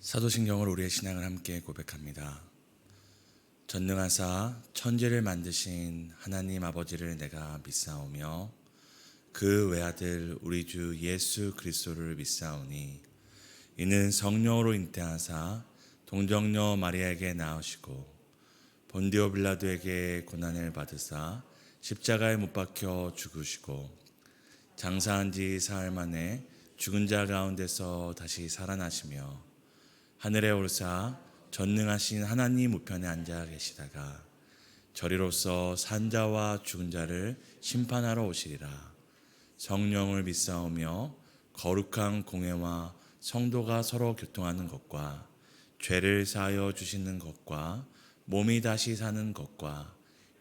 사도신경을 우리의 신앙을 함께 고백합니다. 전능하사 천지를 만드신 하나님 아버지를 내가 믿사오며 그 외아들 우리 주 예수 그리스도를 믿사오니 이는 성령으로 잉태하사 동정녀 마리아에게 낳으시고 본디오 빌라도에게 고난을 받으사 십자가에 못 박혀 죽으시고 장사한 지 사흘 만에 죽은 자 가운데서 다시 살아나시며 하늘에 오르사 전능하신 하나님 우편에 앉아 계시다가 저리로서 산자와 죽은 자를 심판하러 오시리라. 성령을 믿사오며 거룩한 공회와 성도가 서로 교통하는 것과 죄를 사하여 주시는 것과 몸이 다시 사는 것과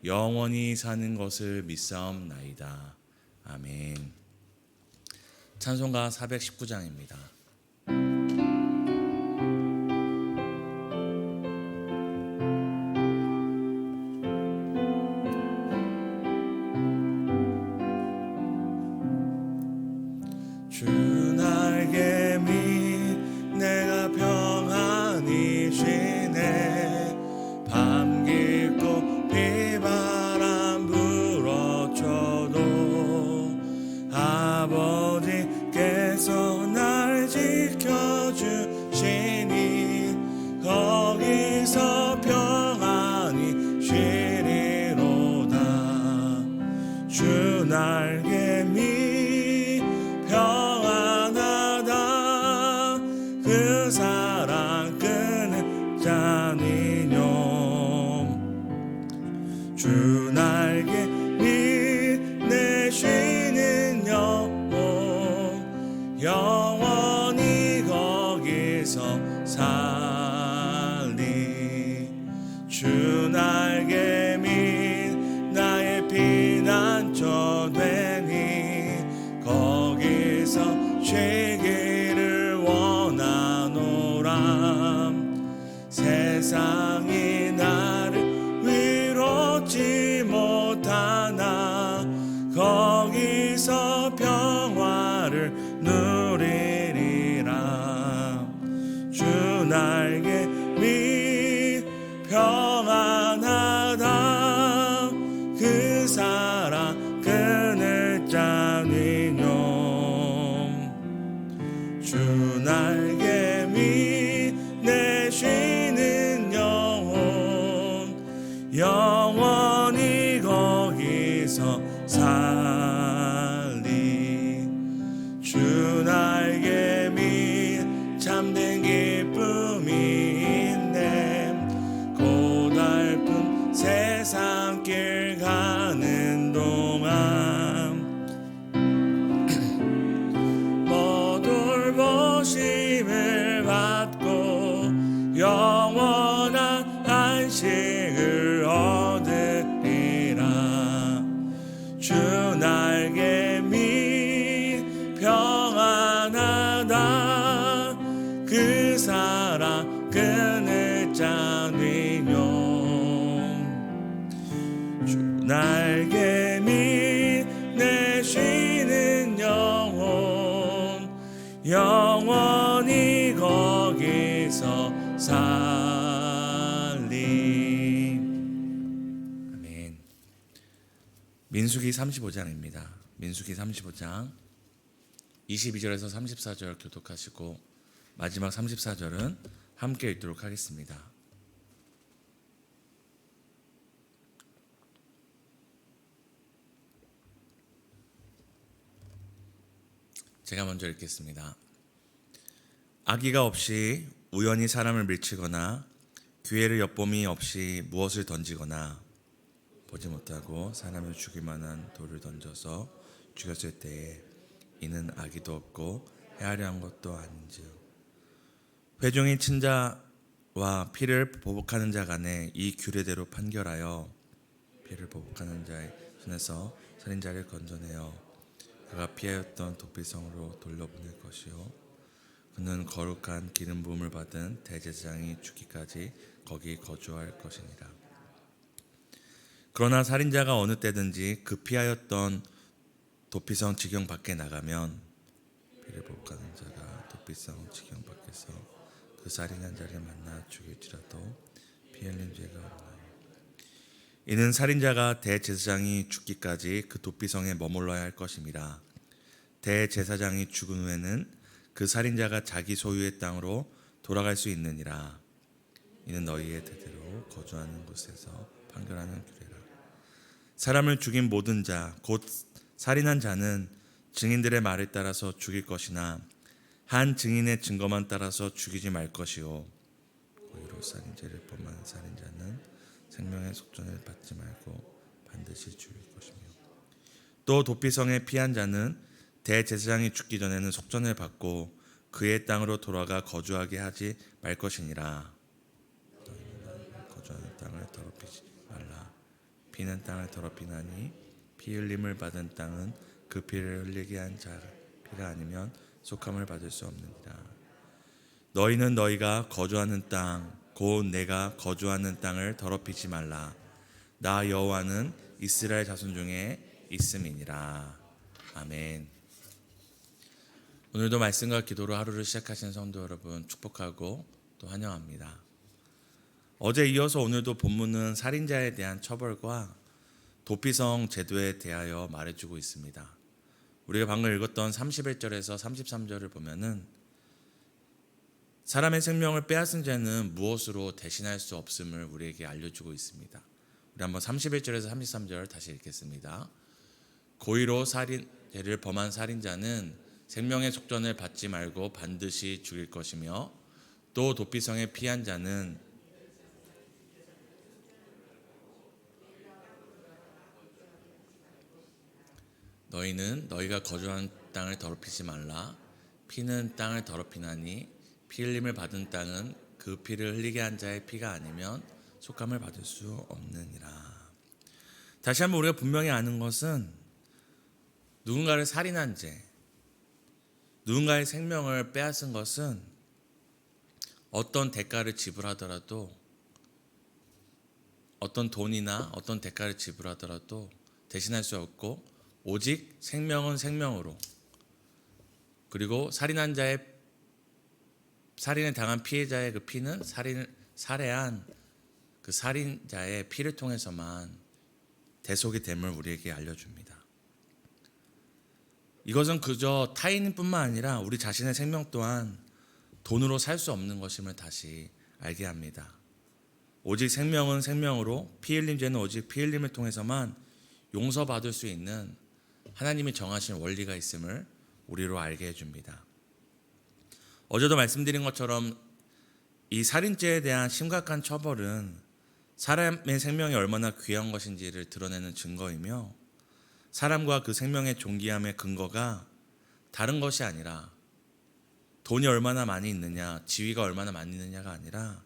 영원히 사는 것을 믿사옵나이다. 아멘. 찬송가 419장입니다. 주 날개 밑 내가 평안히 쉬네. 밤 깊고 비바람 불어쳐도 아버지께서 날 지켜주시니 거기서 평안히 쉬리로다. 주 날개 밑 평안하다. 그 사랑 끄는 자니뇽. 주 날개 밑 내 쉬는 영혼 영원히 거기서 살리. 주 날개 밑 나의 피난처 되니 거기서 쉬기를 원하노라. 세상이 나를 위롭지 못하나 거기서 평화를 누리리라. 주 날개 밑 평안하다. 그 사랑 그늘 자니뇽. 주 날개 밑 내 쉬는 영혼 영원히 거기서 살리. 주 날개 밑 참된 기쁨이 있네. 고달픈 세상 길 가는 동안 돌보심을 받고 영원한 안식을 얻으리라. 주 날개 밑 평안하다. 그 사랑 그늘 자니뇽. 주 날개 밑 내 쉬는 영혼 영원히 거기서 살리. 아멘. 민수기 35장입니다. 민수기 35장 22절에서 34절 교독하시고 마지막 34절은 함께 읽도록 하겠습니다. 제가 먼저 읽겠습니다. 악의가 없이 우연히 사람을 밀치거나 기회를 엿봄이 없이 무엇을 던지거나 보지 못하고 사람을 죽일 만한 돌을 던져서 죽였을 때에 이는 악의도 없고 헤아려 한 것도 아닌즉 회중이 친 자와 피를 보복하는 자 간에 이 규례대로 판결하여 피를 보복하는 자의 손에서 살인자를 건져내어 그가 피하였던 도피성으로 돌려보낼 것이요 그는 거룩한 기름 부음을 받은 대제사장이 죽기까지 거기 거주할 것이니라. 그러나 살인자가 어느 때든지 그 피하였던 도피성 지경 밖에 나가면 피를 보복하는 자가 도피성 지경 밖에서 그 살인한 자를 만나 죽일지라도 피 흘린 죄가 없나요? 이는 살인자가 대제사장이 죽기까지 그 도피성에 머물러야 할 것임이라. 대제사장이 죽은 후에는 그 살인자가 자기 소유의 땅으로 돌아갈 수 있느니라. 이는 너희의 대대로 거주하는 곳에서 판결하는 규례라. 사람을 죽인 모든 자, 곧 살인한 자는 증인들의 말에 따라서 죽일 것이나 한 증인의 증거만 따라서 죽이지 말 것이요, 고의로 살인죄를 범한 살인자는 생명의 속전을 받지 말고 반드시 죽일 것이며, 또 도피성에 피한 자는 대제사장이 죽기 전에는 속전을 받고 그의 땅으로 돌아가 거주하게 하지 말 것이니라. 너희는 거주하는 땅을 더럽히지 말라. 피는 땅을 더럽히나니 피 흘림을 받은 땅은 그 피를 흘리게 한 자 피가 아니면 속함을 받을 수 없느니라. 너희는 너희가 거주하는 땅, 곧 내가 거주하는 땅을 더럽히지 말라. 나 여호와는 이스라엘 자손 중에 있음이니라. 아멘. 오늘도 말씀과 기도로 하루를 시작하신 성도 여러분 축복하고 또 환영합니다. 어제 이어서 오늘도 본문은 살인자에 대한 처벌과 도피성 제도에 대하여 말해주고 있습니다. 우리가 방금 읽었던 31절에서 33절을 보면은 사람의 생명을 빼앗은 죄는 무엇으로 대신할 수 없음을 우리에게 알려주고 있습니다. 우리 한번 31절에서 33절 다시 읽겠습니다. 고의로 살인죄를 범한 살인자는 생명의 속전을 받지 말고 반드시 죽일 것이며, 또 도피성에 피한 자는 너희는 너희가 거주하는 땅을 더럽히지 말라. 피는 땅을 더럽히나니 피 흘림을 받은 땅은 그 피를 흘리게 한 자의 피가 아니면 속함을 받을 수 없느니라. 다시 한번 우리가 분명히 아는 것은 누군가를 살인한 죄, 누군가의 생명을 빼앗은 것은 어떤 대가를 지불하더라도, 어떤 돈이나 어떤 대가를 지불하더라도 대신할 수 없고, 오직 생명은 생명으로, 그리고 살인한 자의, 살인을 당한 피해자의 그 피는 살해한 그 살인자의 피를 통해서만 대속이 됨을 우리에게 알려줍니다. 이것은 그저 타인뿐만 아니라 우리 자신의 생명 또한 돈으로 살 수 없는 것임을 다시 알게 합니다. 오직 생명은 생명으로, 피 흘림 죄는 오직 피 흘림을 통해서만 용서받을 수 있는 하나님이 정하신 원리가 있음을 우리로 알게 해줍니다. 어제도 말씀드린 것처럼 이 살인죄에 대한 심각한 처벌은 사람의 생명이 얼마나 귀한 것인지를 드러내는 증거이며, 사람과 그 생명의 존귀함의 근거가 다른 것이 아니라 돈이 얼마나 많이 있느냐, 지위가 얼마나 많이 있느냐가 아니라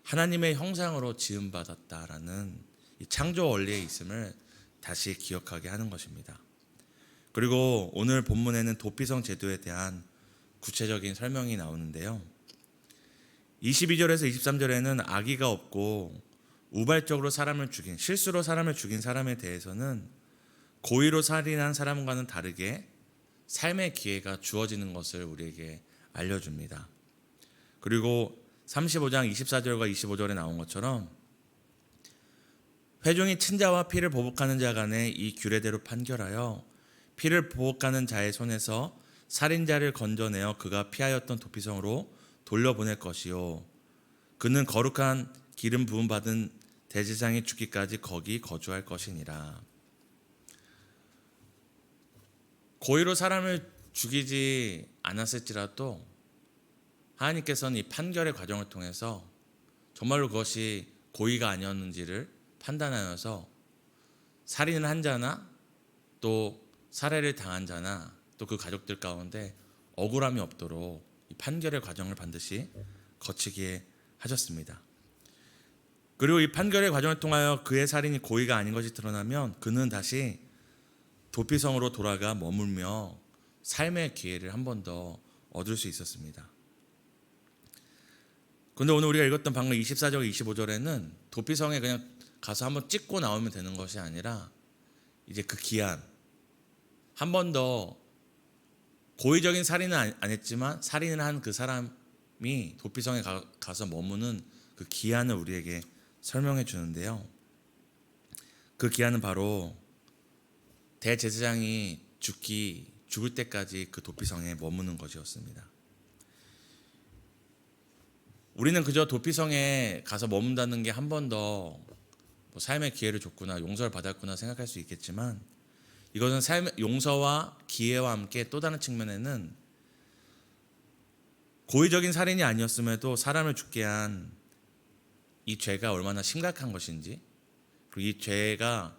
하나님의 형상으로 지음받았다라는 이 창조 원리에 있음을 다시 기억하게 하는 것입니다. 그리고 오늘 본문에는 도피성 제도에 대한 구체적인 설명이 나오는데요. 22절에서 23절에는 악의가 없고 우발적으로 사람을 죽인, 실수로 사람을 죽인 사람에 대해서는 고의로 살인한 사람과는 다르게 삶의 기회가 주어지는 것을 우리에게 알려줍니다. 그리고 35장 24절과 25절에 나온 것처럼 회중이 친자와 피를 보복하는 자 간에 이 규례대로 판결하여 피를 보복하는 자의 손에서 살인자를 건져내어 그가 피하였던 도피성으로 돌려보낼 것이요, 그는 거룩한 기름 부음 받은 대제사장이 죽기까지 거기 거주할 것이니라. 고의로 사람을 죽이지 않았을지라도 하나님께서는 이 판결의 과정을 통해서 정말로 그것이 고의가 아니었는지를 판단하여서 살인을 한 자나 또 살해를 당한 자나 또 그 가족들 가운데 억울함이 없도록 이 판결의 과정을 반드시 거치게 하셨습니다. 그리고 이 판결의 과정을 통하여 그의 살인이 고의가 아닌 것이 드러나면 그는 다시 도피성으로 돌아가 머물며 삶의 기회를 한 번 더 얻을 수 있었습니다. 그런데 오늘 우리가 읽었던 방금 24절 25절에는 도피성에 그냥 가서 한번 찍고 나오면 되는 것이 아니라 이제 그 기한, 한 번 더 고의적인 살인은 안 했지만 살인을 한 그 사람의 도피성에 가서 머무는 그 기한을 우리에게 설명해 주는데요. 그 기한은 바로 대제사장이 죽을 때까지 그 도피성에 머무는 것이었습니다. 우리는 그저 도피성에 가서 머문다는 게 한 번 더 삶의 기회를 줬구나, 용서를 받았구나 생각할 수 있겠지만, 이것은 삶의 용서와 기회와 함께 또 다른 측면에는 고의적인 살인이 아니었음에도 사람을 죽게 한 이 죄가 얼마나 심각한 것인지, 그리고 이 죄가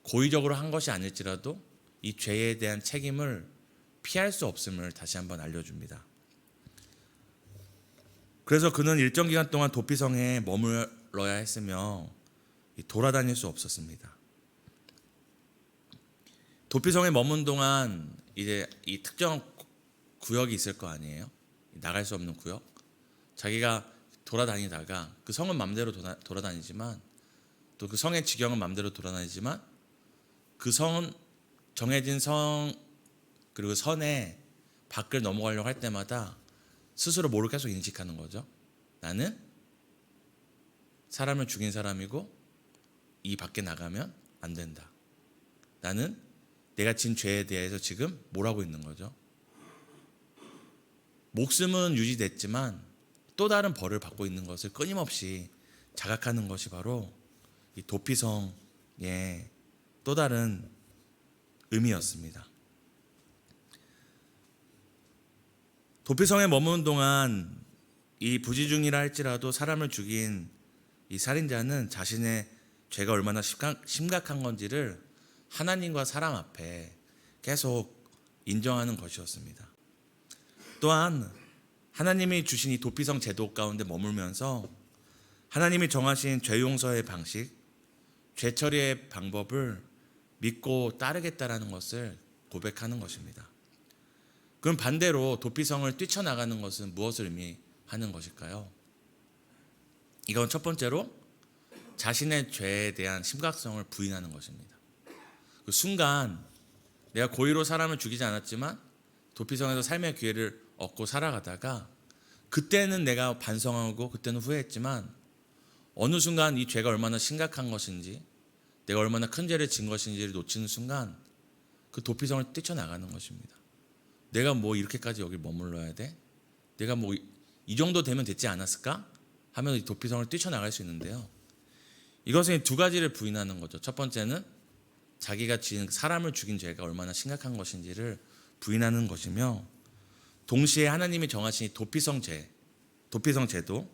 고의적으로 한 것이 아닐지라도 이 죄에 대한 책임을 피할 수 없음을 다시 한번 알려줍니다. 그래서 그는 일정 기간 동안 도피성에 머물러야 했으며 돌아다닐 수 없었습니다. 도피성에 머문 동안 이제 이 특정 구역이 있을 거 아니에요. 나갈 수 없는 구역. 자기가 돌아다니다가 그 성은 마음대로 돌아다니지만, 또 그 성의 지경은 마음대로 돌아다니지만, 그 성은 정해진 성 그리고 선의 밖을 넘어가려고 할 때마다 스스로 뭐를 계속 인식하는 거죠. 나는 사람을 죽인 사람이고 이 밖에 나가면 안 된다. 나는 내가 진 죄에 대해서 지금 뭘 하고 있는 거죠. 목숨은 유지됐지만 또 다른 벌을 받고 있는 것을 끊임없이 자각하는 것이 바로 이 도피성의 또 다른 의미였습니다. 도피성에 머무는 동안 이 부지중이라 할지라도 사람을 죽인 이 살인자는 자신의 죄가 얼마나 심각한 건지를 하나님과 사람 앞에 계속 인정하는 것이었습니다. 또한 하나님이 주신 이 도피성 제도 가운데 머물면서 하나님이 정하신 죄 용서의 방식, 죄 처리의 방법을 믿고 따르겠다라는 것을 고백하는 것입니다. 그럼 반대로 도피성을 뛰쳐나가는 것은 무엇을 의미하는 것일까요? 이건 첫 번째로 자신의 죄에 대한 심각성을 부인하는 것입니다. 그 순간 내가 고의로 사람을 죽이지 않았지만 도피성에서 삶의 기회를 얻고 살아가다가 그때는 내가 반성하고 그때는 후회했지만 어느 순간 이 죄가 얼마나 심각한 것인지, 내가 얼마나 큰 죄를 진 것인지를 놓치는 순간 그 도피성을 뛰쳐나가는 것입니다. 내가 뭐 이렇게까지 여기 머물러야 돼? 내가 뭐 이 정도 되면 됐지 않았을까? 하면 이 도피성을 뛰쳐나갈 수 있는데요. 이것은 두 가지를 부인하는 거죠. 첫 번째는 자기가 지은 사람을 죽인 죄가 얼마나 심각한 것인지를 부인하는 것이며, 동시에 하나님이 정하신 도피성 제도,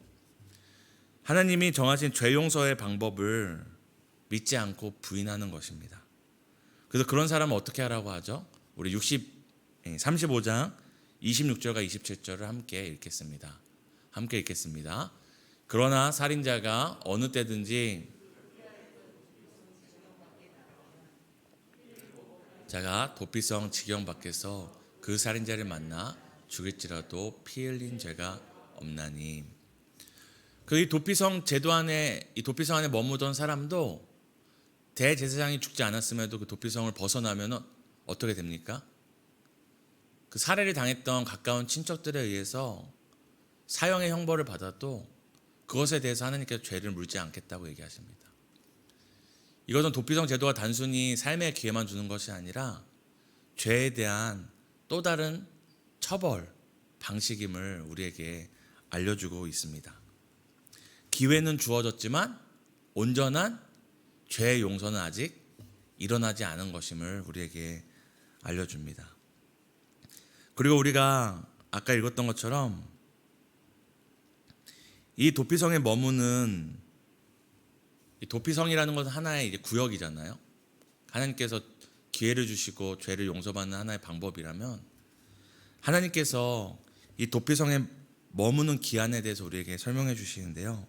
하나님이 정하신 죄 용서의 방법을 믿지 않고 부인하는 것입니다. 그래서 그런 사람은 어떻게 하라고 하죠? 우리 35장 26절과 27절을 함께 읽겠습니다. 그러나 살인자가 어느 때든지 자가 도피성 지경 밖에서 그 살인자를 만나 죽일지라도 피 흘린 죄가 없나니. 이 도피성 제도 안에, 이 도피성 안에 머무던 사람도 대제사장이 죽지 않았음에도 그 도피성을 벗어나면 어떻게 됩니까? 그 살해를 당했던 가까운 친척들에 의해서 사형의 형벌을 받아도 그것에 대해서 하나님께서 죄를 물지 않겠다고 얘기하십니다. 이것은 도피성 제도가 단순히 삶의 기회만 주는 것이 아니라 죄에 대한 또 다른 처벌 방식임을 우리에게 알려주고 있습니다. 기회는 주어졌지만 온전한 죄의 용서는 아직 일어나지 않은 것임을 우리에게 알려줍니다. 그리고 우리가 아까 읽었던 것처럼 이 도피성에 머무는, 이 도피성이라는 것은 하나의 이제 구역이잖아요. 하나님께서 기회를 주시고 죄를 용서받는 하나의 방법이라면, 하나님께서 이 도피성에 머무는 기한에 대해서 우리에게 설명해 주시는데요.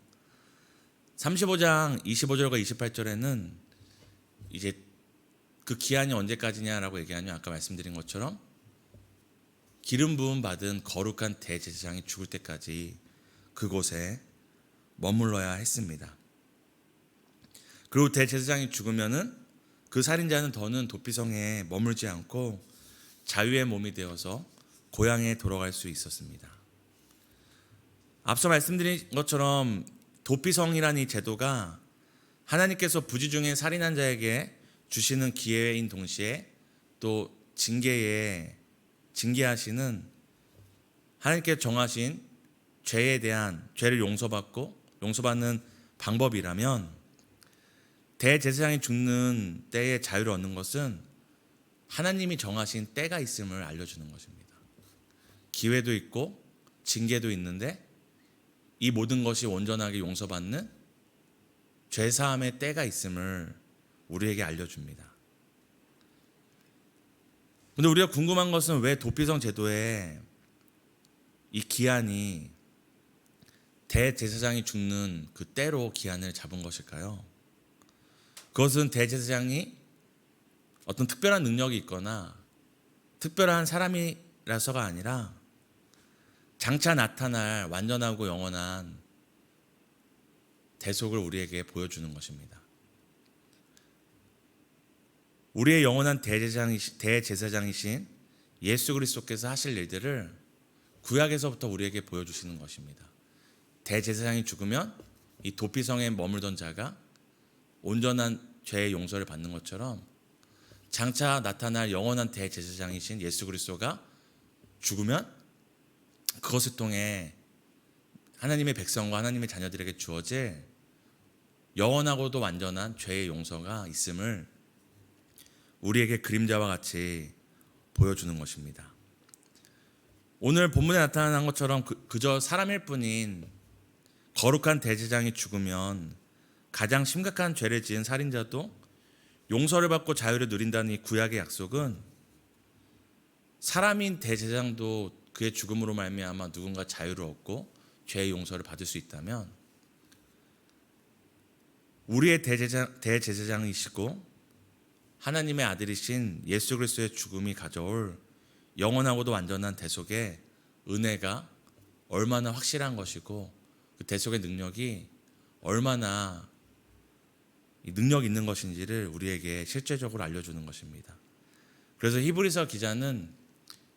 35장 25절과 28절에는 이제 그 기한이 언제까지냐라고 얘기하냐, 아까 말씀드린 것처럼 기름 부음 받은 거룩한 대제사장이 죽을 때까지 그곳에 머물러야 했습니다. 그리고 대제사장이 죽으면은 그 살인자는 더는 도피성에 머물지 않고 자유의 몸이 되어서 고향에 돌아갈 수 있었습니다. 앞서 말씀드린 것처럼 도피성이라는 이 제도가 하나님께서 부지 중에 살인한 자에게 주시는 기회인 동시에 또 징계하시는 하나님께 정하신 죄에 대한 죄를 용서받는 방법이라면, 대제사장이 죽는 때에 자유를 얻는 것은 하나님이 정하신 때가 있음을 알려주는 것입니다. 기회도 있고 징계도 있는데 이 모든 것이 온전하게 용서받는 죄사함의 때가 있음을 우리에게 알려줍니다. 근데 우리가 궁금한 것은 왜 도피성 제도에 이 기한이 대제사장이 죽는 그 때로 기한을 잡은 것일까요? 그것은 대제사장이 어떤 특별한 능력이 있거나 특별한 사람이라서가 아니라 장차 나타날 완전하고 영원한 대속을 우리에게 보여주는 것입니다. 우리의 영원한 대제사장이신 예수 그리스도께서 하실 일들을 구약에서부터 우리에게 보여주시는 것입니다. 대제사장이 죽으면 이 도피성에 머물던 자가 온전한 죄의 용서를 받는 것처럼, 장차 나타날 영원한 대제사장이신 예수 그리스도가 죽으면 그것을 통해 하나님의 백성과 하나님의 자녀들에게 주어질 영원하고도 완전한 죄의 용서가 있음을 우리에게 그림자와 같이 보여주는 것입니다. 오늘 본문에 나타난 것처럼 그저 사람일 뿐인 거룩한 대제사장이 죽으면 가장 심각한 죄를 지은 살인자도 용서를 받고 자유를 누린다는 이 구약의 약속은, 사람인 대제사장도 그의 죽음으로 말미암아 누군가 자유를 얻고 죄의 용서를 받을 수 있다면, 우리의 대제사장이시고 하나님의 아들이신 예수 그리스도의 죽음이 가져올 영원하고도 완전한 대속의 은혜가 얼마나 확실한 것이고, 그 대속의 능력이 얼마나 능력 있는 것인지를 우리에게 실제적으로 알려주는 것입니다. 그래서 히브리서 기자는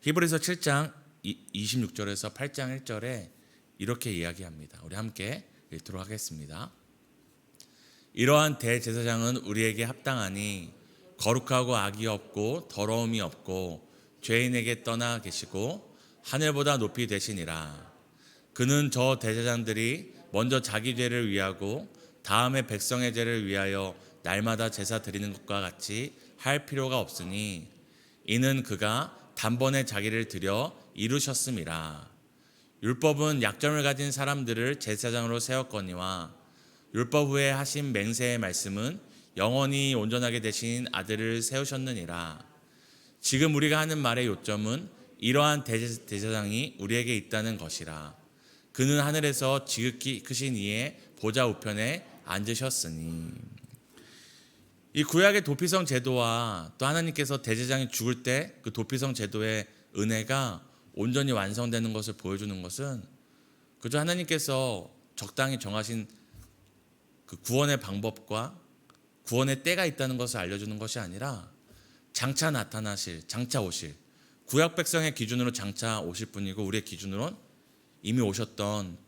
히브리서 7장 26절에서 8장 1절에 이렇게 이야기합니다. 우리 함께 읽도록 하겠습니다. 이러한 대제사장은 우리에게 합당하니 거룩하고 악이 없고 더러움이 없고 죄인에게 떠나 계시고 하늘보다 높이 되시니라. 그는 저 대제사장들이 먼저 자기 죄를 위하고 다음에 백성의 죄를 위하여 날마다 제사 드리는 것과 같이 할 필요가 없으니, 이는 그가 단번에 자기를 드려 이루셨음이라. 율법은 약점을 가진 사람들을 제사장으로 세웠거니와 율법 후에 하신 맹세의 말씀은 영원히 온전하게 되신 아들을 세우셨느니라. 지금 우리가 하는 말의 요점은 이러한 대제사장이 우리에게 있다는 것이라. 그는 하늘에서 지극히 크신 이의 보좌 우편에 앉으셨으니. 이 구약의 도피성 제도와 또 하나님께서 대제사장이 죽을 때 그 도피성 제도의 은혜가 온전히 완성되는 것을 보여주는 것은, 그저 하나님께서 적당히 정하신 그 구원의 방법과 구원의 때가 있다는 것을 알려주는 것이 아니라, 장차 오실 구약 백성의 기준으로 장차 오실 분이고, 우리의 기준으로는 이미 오셨던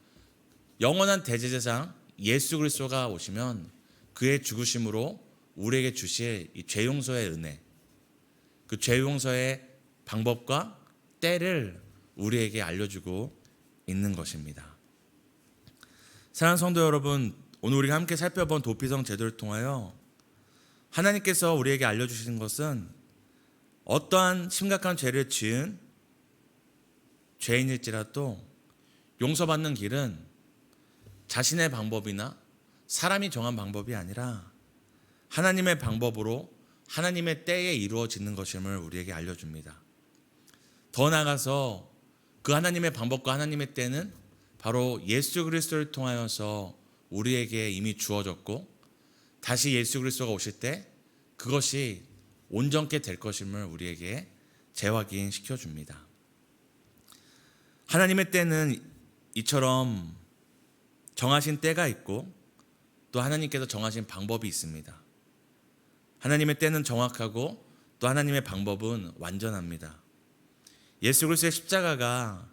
영원한 대제사장 예수 그리스도가 오시면 그의 죽으심으로 우리에게 주실 이 죄 용서의 은혜, 그 죄 용서의 방법과 때를 우리에게 알려주고 있는 것입니다. 사랑하는 성도 여러분, 오늘 우리가 함께 살펴본 도피성 제도를 통하여 하나님께서 우리에게 알려주시는 것은, 어떠한 심각한 죄를 지은 죄인일지라도 용서받는 길은 자신의 방법이나 사람이 정한 방법이 아니라 하나님의 방법으로 하나님의 때에 이루어지는 것임을 우리에게 알려줍니다. 더 나아가서 그 하나님의 방법과 하나님의 때는 바로 예수 그리스도를 통하여서 우리에게 이미 주어졌고, 다시 예수 그리스도가 오실 때 그것이 온전케 될 것임을 우리에게 재확인시켜 줍니다. 하나님의 때는 이처럼 정하신 때가 있고 또 하나님께서 정하신 방법이 있습니다. 하나님의 때는 정확하고 또 하나님의 방법은 완전합니다. 예수 그리스도의 십자가가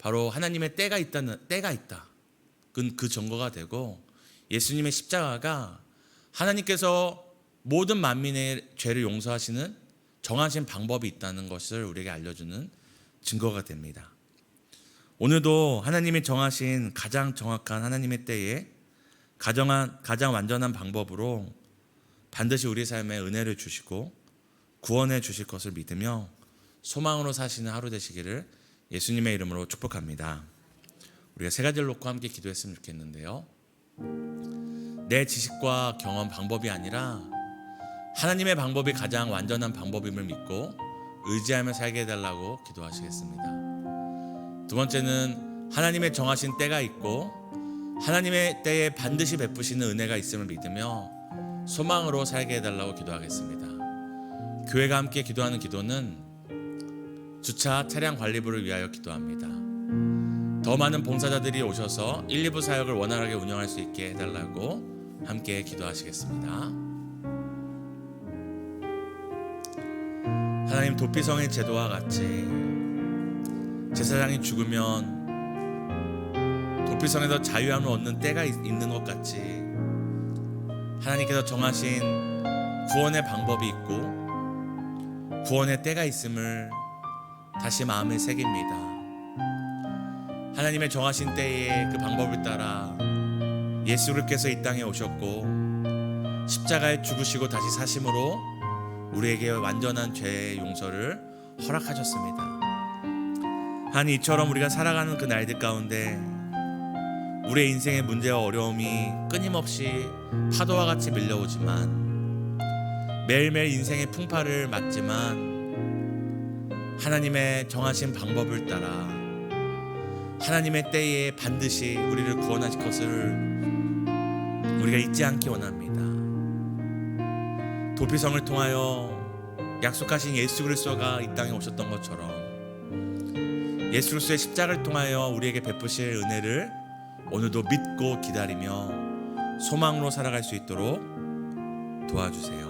바로 하나님의 때가 있다. 그 증거가 되고, 예수님의 십자가가 하나님께서 모든 만민의 죄를 용서하시는 정하신 방법이 있다는 것을 우리에게 알려주는 증거가 됩니다. 오늘도 하나님이 정하신 가장 정확한 하나님의 때에 가장 완전한 방법으로 반드시 우리 삶에 은혜를 주시고 구원해 주실 것을 믿으며 소망으로 사시는 하루 되시기를 예수님의 이름으로 축복합니다. 우리가 세 가지를 놓고 함께 기도했으면 좋겠는데요. 내 지식과 경험 방법이 아니라 하나님의 방법이 가장 완전한 방법임을 믿고 의지하며 살게 해달라고 기도하시겠습니다. 두 번째는 하나님의 정하신 때가 있고 하나님의 때에 반드시 베푸시는 은혜가 있음을 믿으며 소망으로 살게 해달라고 기도하겠습니다. 교회가 함께 기도하는 기도는 주차 차량 관리부를 위하여 기도합니다. 더 많은 봉사자들이 오셔서 1, 2부 사역을 원활하게 운영할 수 있게 해달라고 함께 기도하시겠습니다. 하나님, 도피성의 제도와 같이 제사장이 죽으면 도피성에서 자유함을 얻는 때가 있는 것 같이 하나님께서 정하신 구원의 방법이 있고 구원의 때가 있음을 다시 마음에 새깁니다. 하나님의 정하신 때에 그 방법을 따라 예수 그리스도께서 이 땅에 오셨고 십자가에 죽으시고 다시 사심으로 우리에게 완전한 죄의 용서를 허락하셨습니다. 하나님, 이처럼 우리가 살아가는 그 날들 가운데 우리의 인생의 문제와 어려움이 끊임없이 파도와 같이 밀려오지만 매일매일 인생의 풍파를 맞지만 하나님의 정하신 방법을 따라 하나님의 때에 반드시 우리를 구원하실 것을 우리가 잊지 않기 원합니다. 도피성을 통하여 약속하신 예수 그리스도가 이 땅에 오셨던 것처럼 예수 그리스도의 십자가를 통하여 우리에게 베푸실 은혜를 오늘도 믿고 기다리며 소망으로 살아갈 수 있도록 도와주세요.